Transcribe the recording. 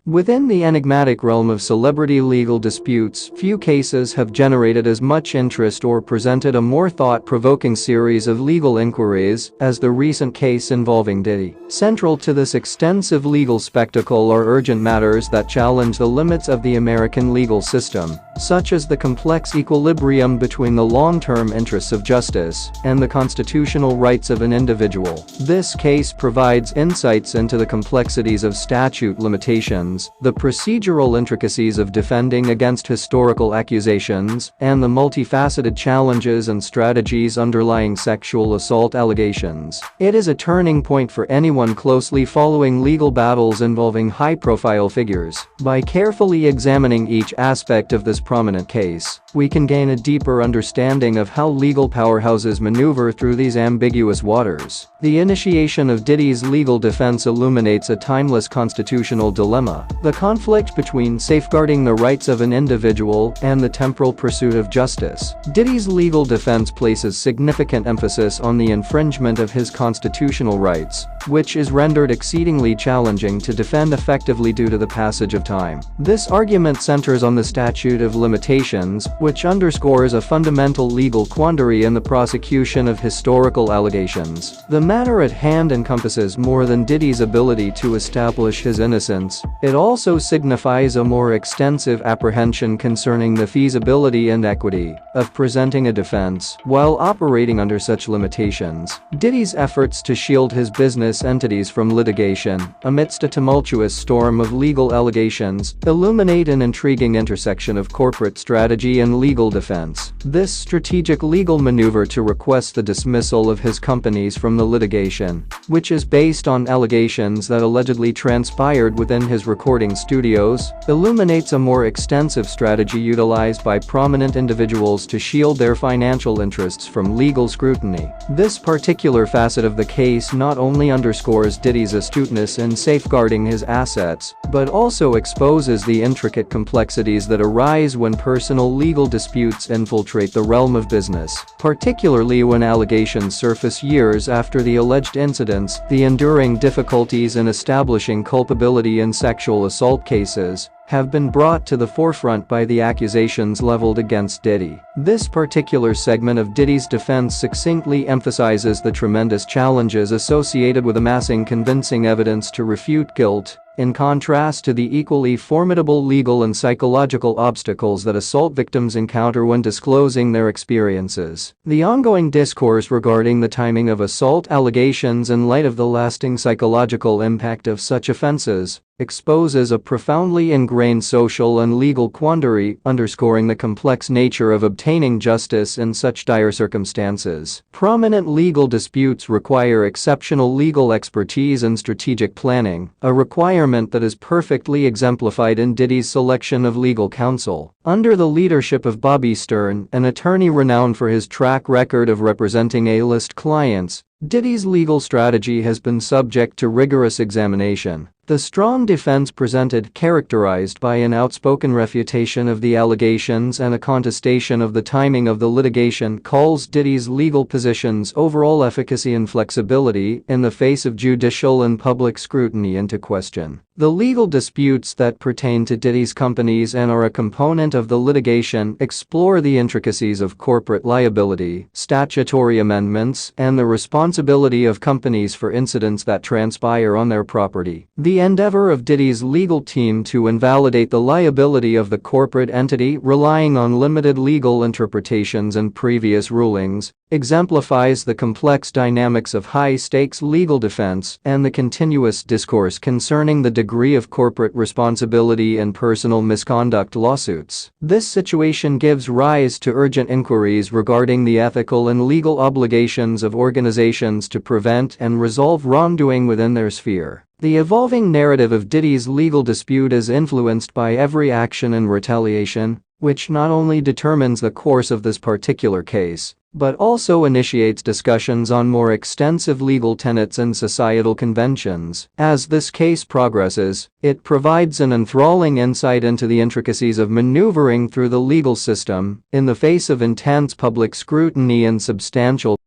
Within the enigmatic realm of celebrity legal disputes, few cases have generated as much interest or presented a more thought-provoking series of legal inquiries as the recent case involving Diddy. Central to this extensive legal spectacle are urgent matters that challenge the limits of the American legal system, such as the complex equilibrium between the long-term interests of justice and the constitutional rights of an individual. This case provides insights into the complexities of statute limitations, the procedural intricacies of defending against historical accusations, and the multifaceted challenges and strategies underlying sexual assault allegations. It is a turning point for anyone closely following legal battles involving high-profile figures. By carefully examining each aspect of this prominent case, we can gain a deeper understanding of how legal powerhouses maneuver through these ambiguous waters. The initiation of Diddy's legal defense illuminates a timeless constitutional dilemma: the conflict between safeguarding the rights of an individual and the temporal pursuit of justice. Diddy's legal defense places significant emphasis on the infringement of his constitutional rights, which is rendered exceedingly challenging to defend effectively due to the passage of time. This argument centers on the statute of limitations, which underscores a fundamental legal quandary in the prosecution of historical allegations. The matter at hand encompasses more than Diddy's ability to establish his innocence. It also signifies a more extensive apprehension concerning the feasibility and equity of presenting a defense while operating under such limitations. Diddy's efforts to shield his business entities from litigation amidst a tumultuous storm of legal allegations illuminate an intriguing intersection of corporate strategy and legal defense. This strategic legal maneuver to request the dismissal of his companies from the litigation, which is based on allegations that allegedly transpired within his recording studios, illuminates a more extensive strategy utilized by prominent individuals to shield their financial interests from legal scrutiny. This particular facet of the case not only underscores Diddy's astuteness in safeguarding his assets, but also exposes the intricate complexities that arise when personal legal disputes infiltrate the realm of business, particularly when allegations surface years after the alleged incidents. The enduring difficulties in establishing culpability in sexual assault cases have been brought to the forefront by the accusations leveled against Diddy. This particular segment of Diddy's defense succinctly emphasizes the tremendous challenges associated with amassing convincing evidence to refute guilt, in contrast to the equally formidable legal and psychological obstacles that assault victims encounter when disclosing their experiences. The ongoing discourse regarding the timing of assault allegations in light of the lasting psychological impact of such offenses exposes a profoundly ingrained social and legal quandary, underscoring the complex nature of obtaining justice in such dire circumstances. Prominent legal disputes require exceptional legal expertise and strategic planning, a requirement that is perfectly exemplified in Diddy's selection of legal counsel. Under the leadership of Bobby Stern, an attorney renowned for his track record of representing A-list clients, Diddy's legal strategy has been subject to rigorous examination. The strong defense presented, characterized by an outspoken refutation of the allegations and a contestation of the timing of the litigation, calls Diddy's legal position's overall efficacy and flexibility in the face of judicial and public scrutiny into question. The legal disputes that pertain to Diddy's companies and are a component of the litigation explore the intricacies of corporate liability, statutory amendments, and the responsibility of companies for incidents that transpire on their property. The endeavor of Diddy's legal team to invalidate the liability of the corporate entity, relying on limited legal interpretations and previous rulings, exemplifies the complex dynamics of high-stakes legal defense and the continuous discourse concerning the degree of corporate responsibility in personal misconduct lawsuits. This situation gives rise to urgent inquiries regarding the ethical and legal obligations of organizations to prevent and resolve wrongdoing within their sphere. The evolving narrative of Diddy's legal dispute is influenced by every action and retaliation, which not only determines the course of this particular case, but also initiates discussions on more extensive legal tenets and societal conventions. As this case progresses, it provides an enthralling insight into the intricacies of maneuvering through the legal system in the face of intense public scrutiny and substantial